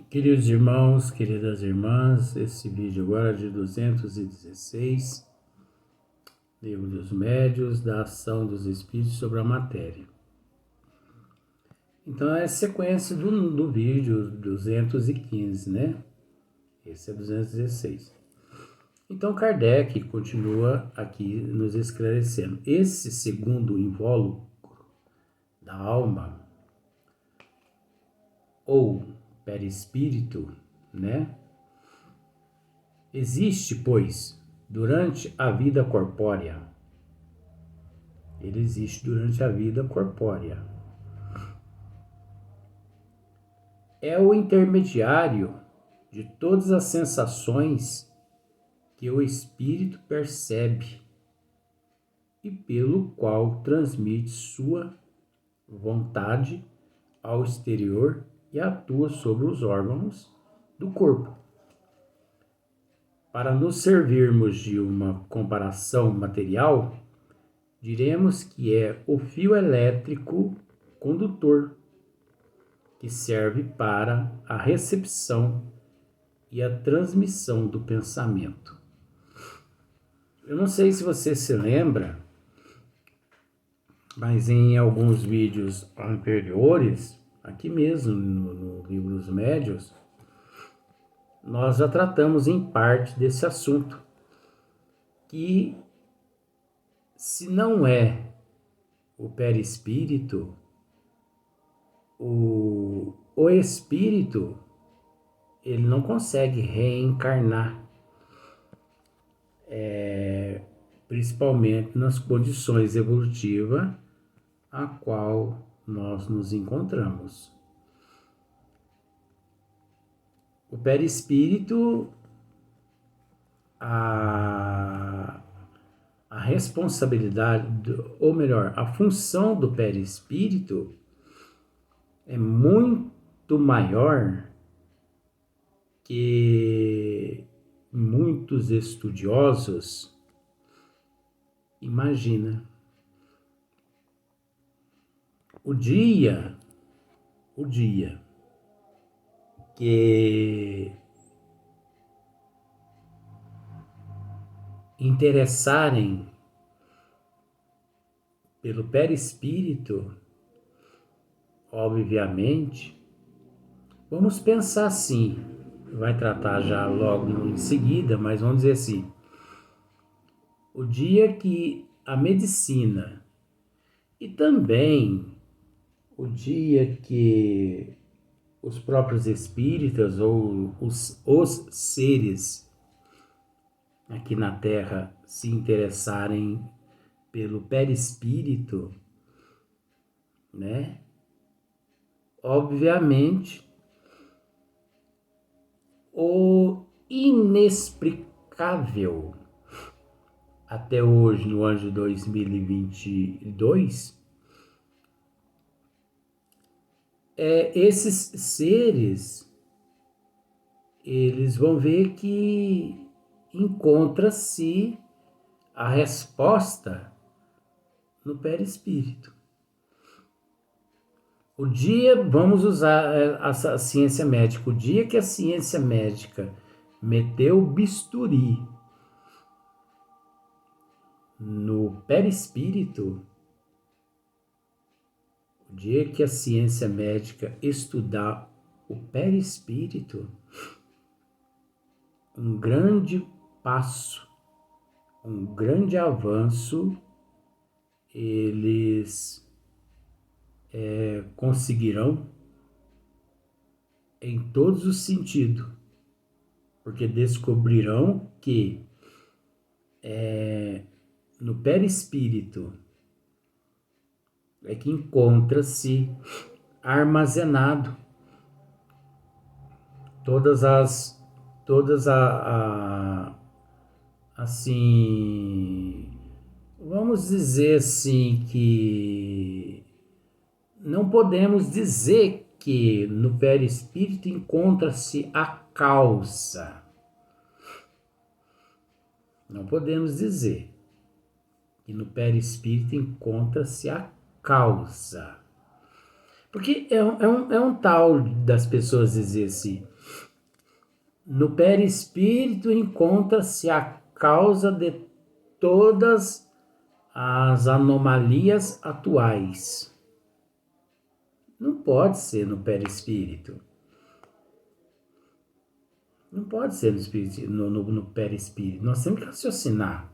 Queridos irmãos, queridas irmãs, esse vídeo agora é de 216, Livro dos Médiuns, da ação dos espíritos sobre a matéria. Então é a sequência do vídeo 215, né? Esse é 216. Então Kardec continua aqui nos esclarecendo. Esse segundo invólucro da alma, ou perispírito, né? Existe, pois, durante a vida corpórea. Ele existe durante a vida corpórea. É o intermediário de todas as sensações que o espírito percebe e pelo qual transmite sua vontade ao exterior e atua sobre os órgãos do corpo. Para nos servirmos de uma comparação material, diremos que é o fio elétrico condutor que serve para a recepção e a transmissão do pensamento. Eu não sei se você se lembra, mas em alguns vídeos anteriores, aqui mesmo no Livro dos Médiuns, nós já tratamos em parte desse assunto, que se não é o perispírito, o espírito, ele não consegue reencarnar, principalmente nas condições evolutivas a qual nós nos encontramos. O perispírito, a responsabilidade, ou melhor, a função do perispírito é muito maior que muitos estudiosos imaginam. O dia que interessarem pelo perispírito, obviamente, vamos pensar assim, vai tratar já logo em seguida, mas vamos dizer assim, o dia que a medicina e também o dia que os próprios espíritas ou os seres aqui na Terra se interessarem pelo perispírito, né? Obviamente, o inexplicável até hoje, no ano de 2022, esses seres, eles vão ver que encontra-se a resposta no perispírito. O dia, vamos usar a ciência médica, o dia que a ciência médica meteu o bisturi no perispírito, o dia que a ciência médica estudar o perispírito, um grande passo, um grande avanço, eles conseguirão em todos os sentidos, porque descobrirão que no perispírito é que encontra-se armazenado assim, vamos dizer assim que não podemos dizer que no perispírito encontra-se a causa. Não podemos dizer que no perispírito encontra-se a causa. Porque é um tal das pessoas dizer assim, no perispírito encontra-se a causa de todas as anomalias atuais. Não pode ser no perispírito. Não pode ser no perispírito. Nós temos que raciocinar.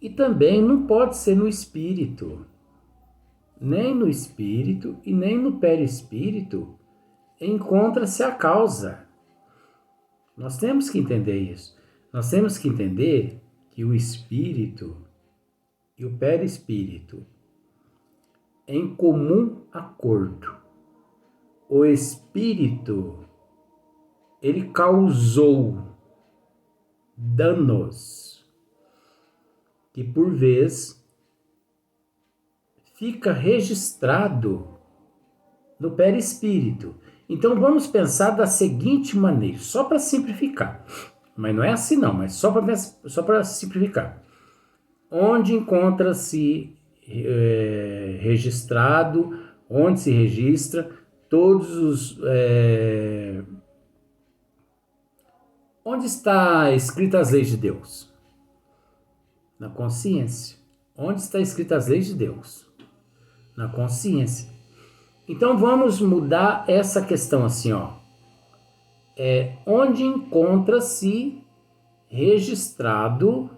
E também não pode ser no espírito. Nem no espírito e nem no perispírito encontra-se a causa. Nós temos que entender isso. Nós temos que entender que o espírito e o perispírito, em comum acordo, o espírito, ele causou danos que por vezes fica registrado no perispírito. Então vamos pensar da seguinte maneira, só para simplificar. Mas não é assim não, mas só para simplificar. Onde encontra-se registrado, onde se registra todos os... onde está escritas as leis de Deus? Na consciência. Onde está escritas as leis de Deus? Na consciência. Então vamos mudar essa questão assim, ó. Onde encontra-se registrado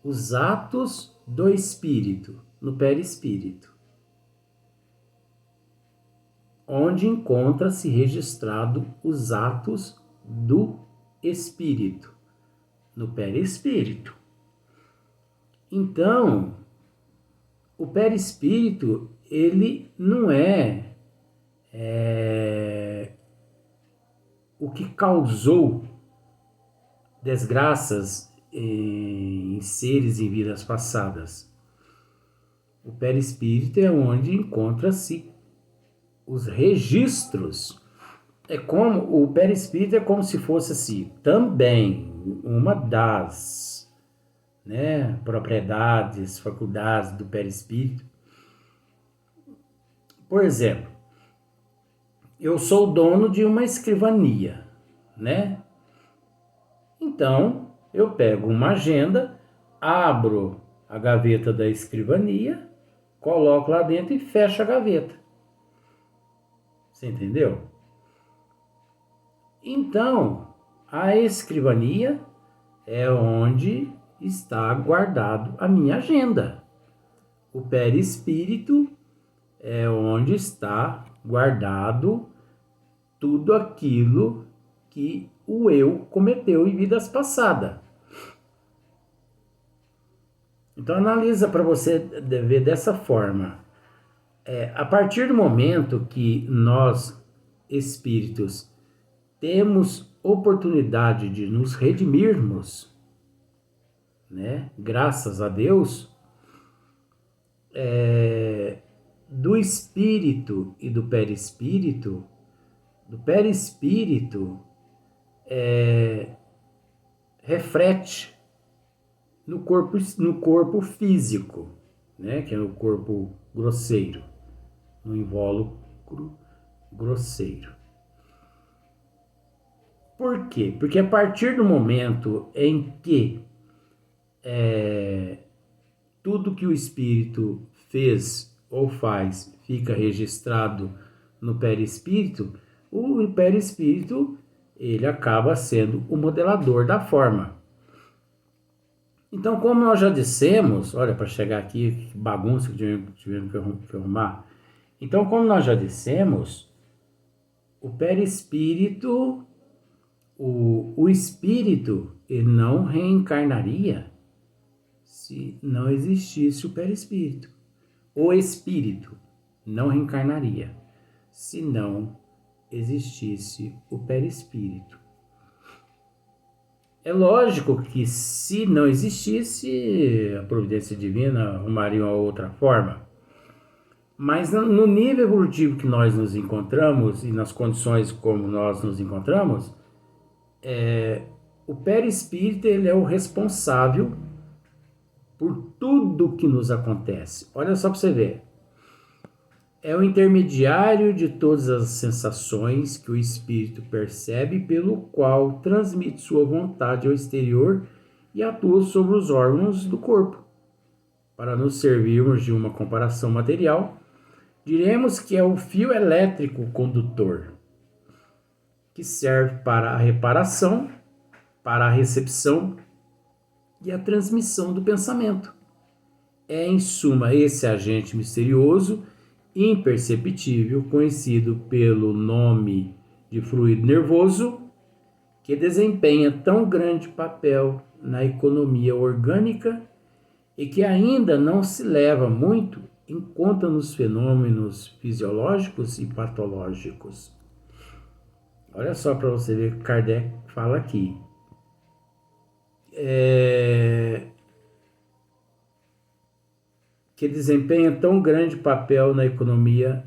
os atos do espírito, no perispírito. Onde encontra-se registrado os atos do espírito, no perispírito. Então, o perispírito, ele não é o que causou desgraças em seres em vidas passadas. O perispírito é onde encontra-se os registros. O perispírito é como se fosse assim, também uma das propriedades, faculdades do perispírito. Por exemplo, eu sou dono de uma escrivania, né? Então, eu pego uma agenda, abro a gaveta da escrivania, coloco lá dentro e fecho a gaveta. Você entendeu? Então, a escrivania é onde está guardado a minha agenda. O perispírito é onde está guardado tudo aquilo que o eu cometeu em vidas passadas. Então analisa para você ver dessa forma. A partir do momento que nós, espíritos, temos oportunidade de nos redimirmos, né, graças a Deus, do espírito e do perispírito, reflete no corpo físico, né, que é o corpo grosseiro, no invólucro grosseiro. Por quê? Porque a partir do momento em que tudo que o espírito fez ou faz fica registrado no perispírito, o perispírito ele acaba sendo o modelador da forma. Então, como nós já dissemos, olha, para chegar aqui, que bagunça que tivemos que arrumar. Então, como nós já dissemos, o perispírito, o espírito, ele não reencarnaria se não existisse o perispírito. O espírito não reencarnaria se não existisse o perispírito. É lógico que se não existisse, a providência divina arrumaria uma outra forma. Mas no nível evolutivo que nós nos encontramos e nas condições como nós nos encontramos, o perispírito ele é o responsável por tudo que nos acontece. Olha só para você ver. é o intermediário de todas as sensações que o espírito percebe, pelo qual transmite sua vontade ao exterior e atua sobre os órgãos do corpo. Para nos servirmos de uma comparação material, diremos que é o fio elétrico condutor, que serve para a reparação, para a recepção e a transmissão do pensamento. É, em suma, esse agente misterioso, imperceptível, conhecido pelo nome de fluido nervoso, que desempenha tão grande papel na economia orgânica e que ainda não se leva muito em conta nos fenômenos fisiológicos e patológicos. Olha só para você ver que Kardec fala aqui. Que desempenha tão grande papel na economia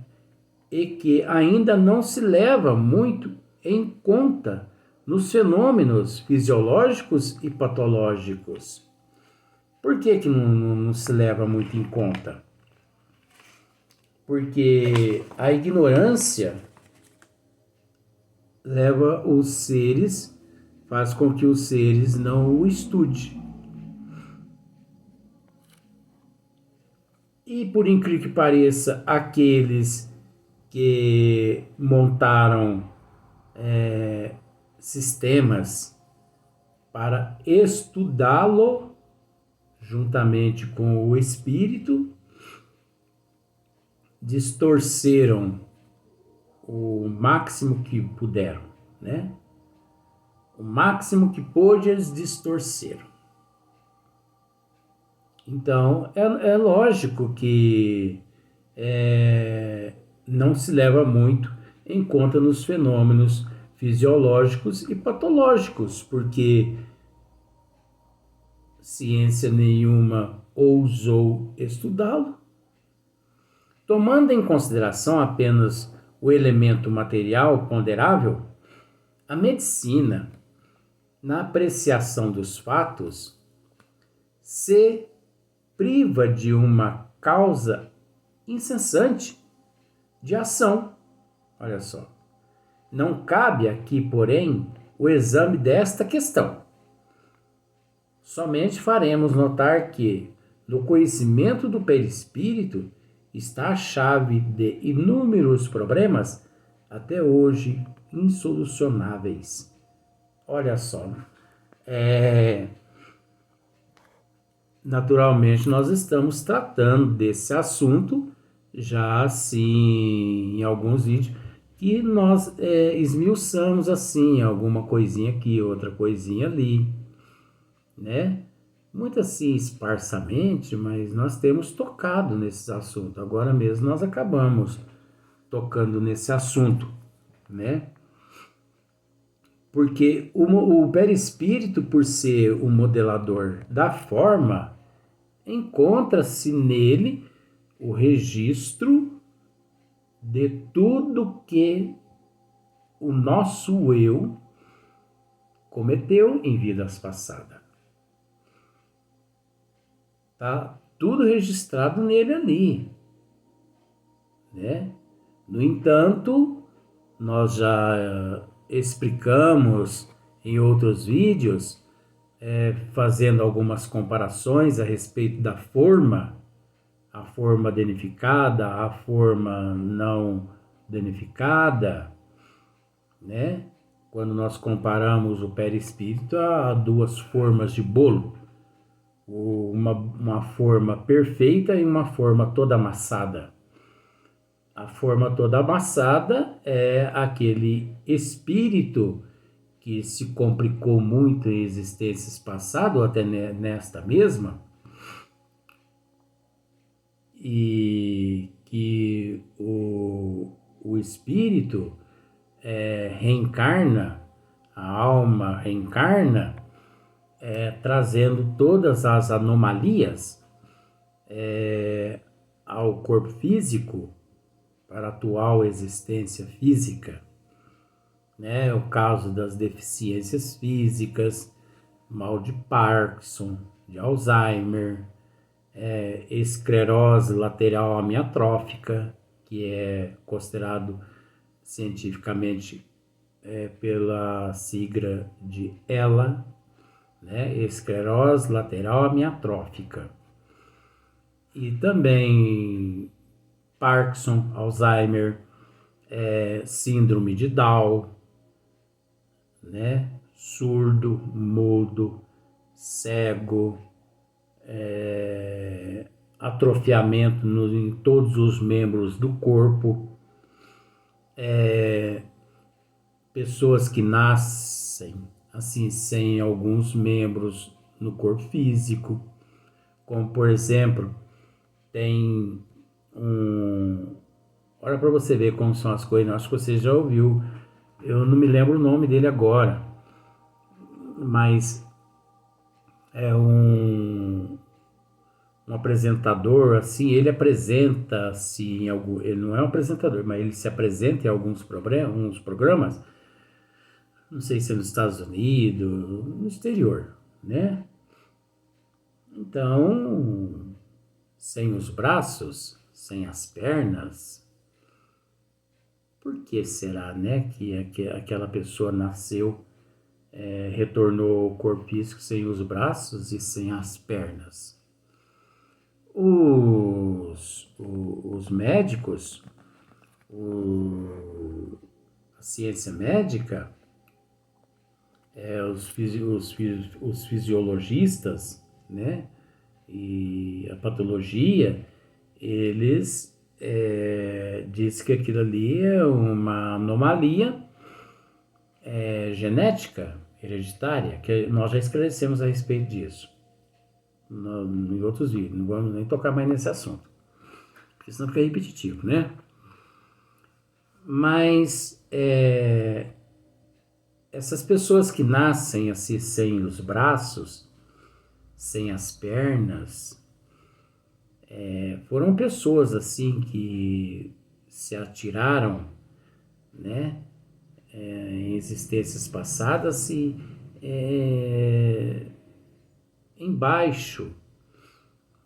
e que ainda não se leva muito em conta nos fenômenos fisiológicos e patológicos. Por que não se leva muito em conta? Porque a ignorância leva os seres, faz com que os seres não o estudem. E por incrível que pareça, aqueles que montaram sistemas para estudá-lo juntamente com o espírito, distorceram o máximo que puderam, né? O máximo que pôde, eles distorceram. Então, é lógico que não se leva muito em conta nos fenômenos fisiológicos e patológicos, porque ciência nenhuma ousou estudá-lo. Tomando em consideração apenas o elemento material ponderável, a medicina, na apreciação dos fatos, se priva de uma causa incessante de ação. Olha só. Não cabe aqui, porém, o exame desta questão. Somente faremos notar que, no conhecimento do perispírito, está a chave de inúmeros problemas, até hoje insolucionáveis. Olha só. Naturalmente, nós estamos tratando desse assunto já assim em alguns vídeos que nós esmiuçamos assim, alguma coisinha aqui, outra coisinha ali, né? Muito assim esparsamente, mas nós temos tocado nesse assunto. Agora mesmo nós acabamos tocando nesse assunto, né? Porque o perispírito, por ser o modelador da forma, encontra-se nele o registro de tudo que o nosso eu cometeu em vidas passadas. Tá tudo registrado nele ali, né? No entanto, nós já explicamos em outros vídeos, fazendo algumas comparações a respeito da forma, a forma danificada, a forma não danificada, né? Quando nós comparamos o perispírito a duas formas de bolo, uma forma perfeita e uma forma toda amassada. A forma toda amassada é aquele espírito que se complicou muito em existências passadas, ou até nesta mesma, e que o espírito reencarna, a alma reencarna, trazendo todas as anomalias ao corpo físico, para a atual existência física, né? O caso das deficiências físicas, mal de Parkinson, de Alzheimer, esclerose lateral amiotrófica, que é considerado cientificamente pela sigla de ELA, né? Esclerose lateral amiotrófica. E também Parkinson, Alzheimer, síndrome de Down, né? Surdo, mudo, cego, atrofiamento em todos os membros do corpo, pessoas que nascem assim sem alguns membros no corpo físico, como por exemplo, tem olha para você ver como são as coisas, acho que você já ouviu, eu não me lembro o nome dele agora, mas é um apresentador, assim, ele apresenta-se em algum, ele não é um apresentador, mas ele se apresenta em alguns programas, não sei se é nos Estados Unidos, no exterior, né? Então, sem os braços, sem as pernas, por que será, né, que aquela pessoa nasceu, retornou ao corpo físico sem os braços e sem as pernas? Os médicos, a ciência médica, os fisiologistas, né, e a patologia, eles dizem que aquilo ali é uma anomalia genética hereditária, que nós já esclarecemos a respeito disso em outros vídeos, não vamos nem tocar mais nesse assunto, porque senão fica repetitivo, né? Mas essas pessoas que nascem assim sem os braços, sem as pernas, foram pessoas assim que se atiraram, né, em existências passadas e embaixo,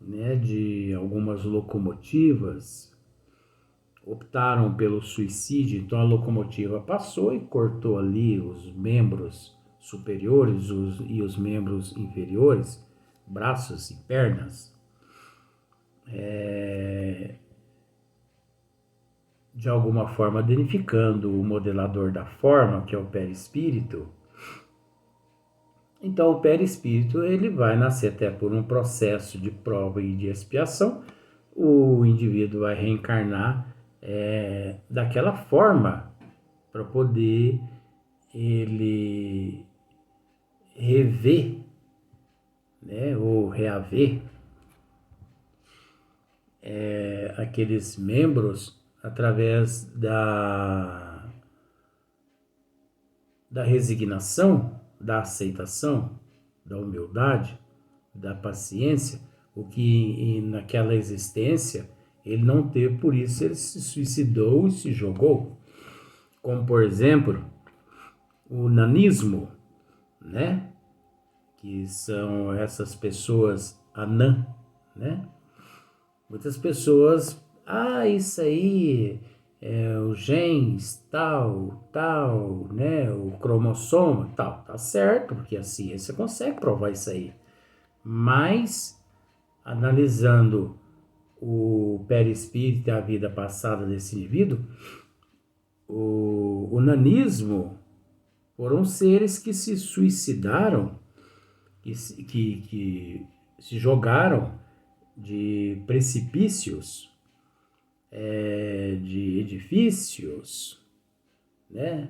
né, de algumas locomotivas, optaram pelo suicídio. Então a locomotiva passou e cortou ali os membros superiores e os membros inferiores, braços e pernas, de alguma forma danificando o modelador da forma, que é o perispírito. Então o perispírito ele vai nascer até por um processo de prova e de expiação. O indivíduo vai reencarnar daquela forma para poder ele rever, né, ou reaver aqueles membros através da resignação, da aceitação, da humildade, da paciência, o que naquela existência ele não teve, por isso ele se suicidou e se jogou. Como, por exemplo, o nanismo, né? Que são essas pessoas anã, né? Muitas pessoas, isso aí é o genes tal, né? O cromossomo tal, tá certo, porque a ciência consegue provar isso aí. Mas, analisando o perispírito e a vida passada desse indivíduo, o nanismo foram seres que se suicidaram, que se jogaram de precipícios, de edifícios, né?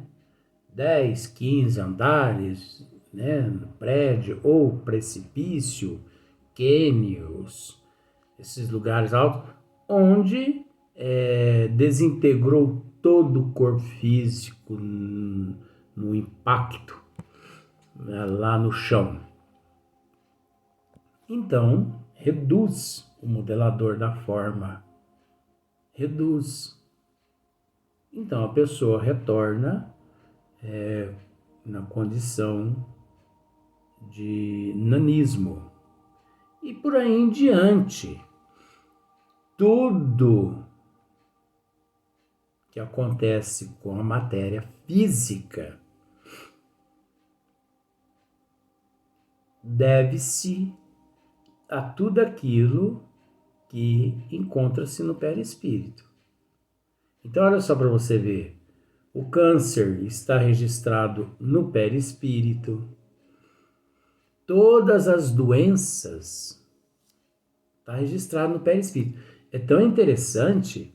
10, 15 andares, né? No prédio, ou precipício, cânions, esses lugares altos, onde desintegrou todo o corpo físico no impacto, né, lá no chão. Então, reduz o modelador da forma. Reduz. Então, a pessoa retorna na condição de nanismo. E por aí em diante, tudo que acontece com a matéria física deve-se a tudo aquilo que encontra-se no perispírito. Então, olha só para você ver. O câncer está registrado no perispírito. Todas as doenças estão registradas no perispírito. É tão interessante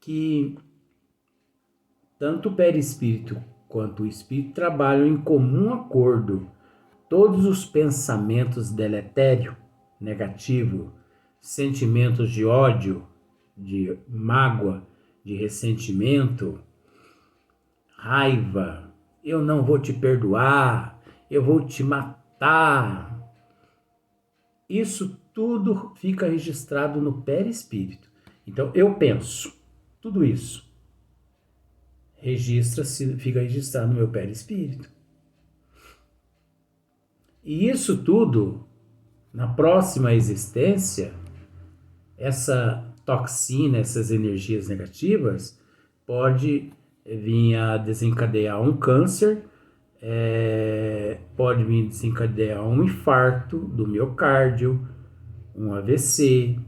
que tanto o perispírito quanto o espírito trabalham em comum acordo. Todos os pensamentos deletérios, negativos, sentimentos de ódio, de mágoa, de ressentimento, raiva, eu não vou te perdoar, eu vou te matar. Isso tudo fica registrado no perispírito. Então eu penso, tudo isso fica registrado no meu perispírito. E isso tudo, na próxima existência, essa toxina, essas energias negativas, pode vir a desencadear um câncer, pode vir a desencadear um infarto do miocárdio, um AVC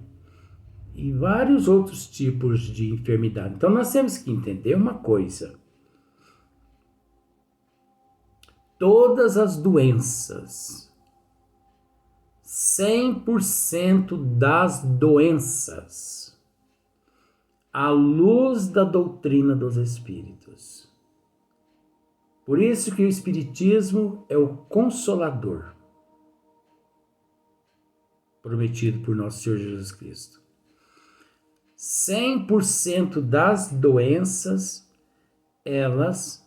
e vários outros tipos de enfermidade. Então nós temos que entender uma coisa. Todas as doenças, 100% das doenças, à luz da doutrina dos espíritos. Por isso que o espiritismo é o consolador prometido por nosso Senhor Jesus Cristo. 100% das doenças, elas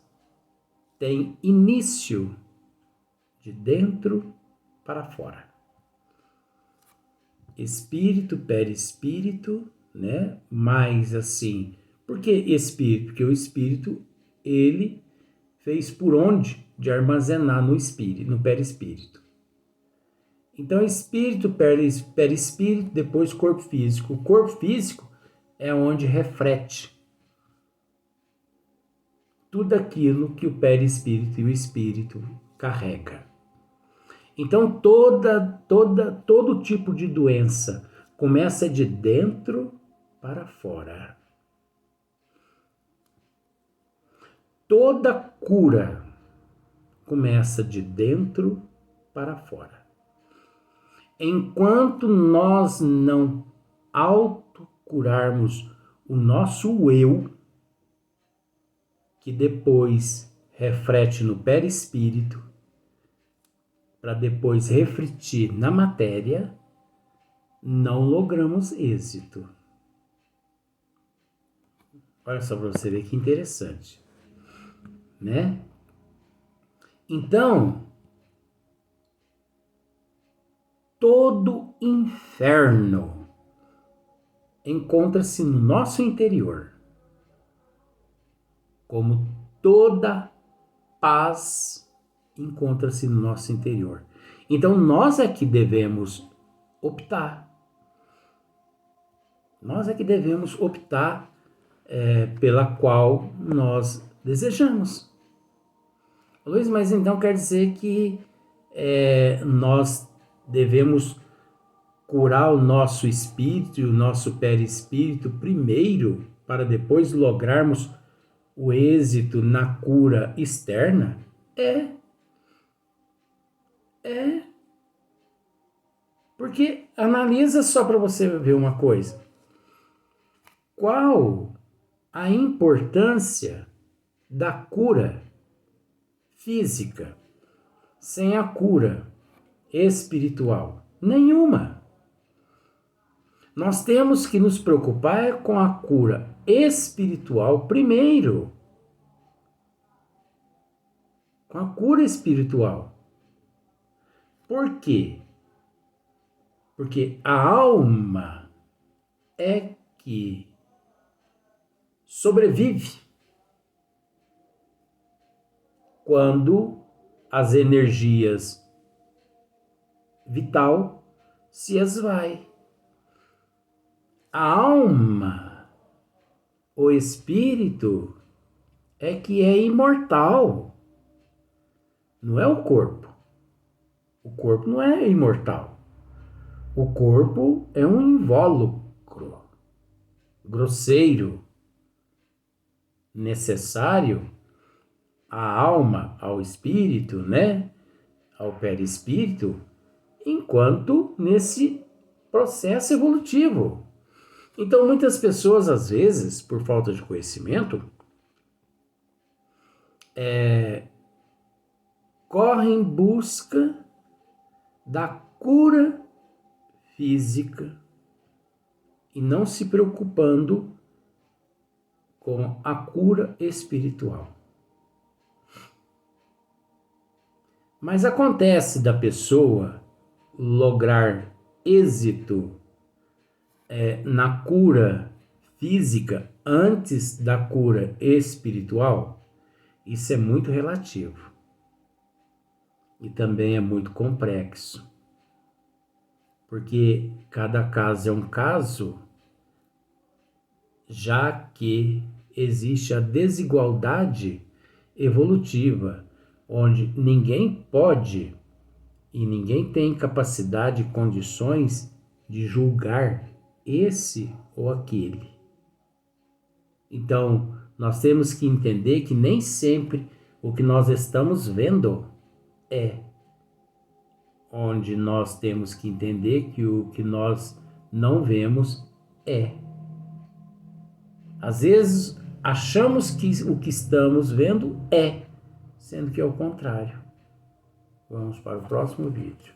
têm início de dentro para fora. Espírito, perispírito, né? Mas assim, por que espírito? Porque o espírito, ele fez por onde de armazenar no espírito, no perispírito. Então, espírito, perispírito, depois corpo físico. O corpo físico é onde reflete tudo aquilo que o perispírito e o espírito carrega. Então, todo tipo de doença começa de dentro para fora. Toda cura começa de dentro para fora. Enquanto nós não autocurarmos o nosso eu, que depois reflete no perispírito, para depois refletir na matéria, não logramos êxito. Olha só para você ver que interessante, né? Então, todo inferno encontra-se no nosso interior, como toda paz encontra-se no nosso interior. Então, nós é que devemos optar. Nós é que devemos optar pela qual nós desejamos. Luiz, mas então quer dizer que nós devemos curar o nosso espírito e o nosso perispírito primeiro, para depois lograrmos o êxito na cura externa? Porque analisa só para você ver uma coisa. Qual a importância da cura física sem a cura espiritual? Nenhuma. Nós temos que nos preocupar com a cura espiritual primeiro. Com a cura espiritual. Por quê? Porque a alma é que sobrevive quando as energias vital se esvai. A alma O espírito é que é imortal, não é o corpo. O corpo não é imortal. O corpo é um invólucro grosseiro, necessário à alma, ao espírito, né? Ao perispírito, enquanto nesse processo evolutivo. Então, muitas pessoas, às vezes, por falta de conhecimento, correm em busca da cura física e não se preocupando com a cura espiritual. Mas acontece da pessoa lograr êxito na cura física antes da cura espiritual? Isso é muito relativo e também é muito complexo, porque cada caso é um caso, já que existe a desigualdade evolutiva, onde ninguém pode e ninguém tem capacidade e condições de julgar esse ou aquele. Então, nós temos que entender que nem sempre o que nós estamos vendo é. Onde nós temos que entender que o que nós não vemos é. Às vezes, achamos que o que estamos vendo é, sendo que é o contrário. Vamos para o próximo vídeo.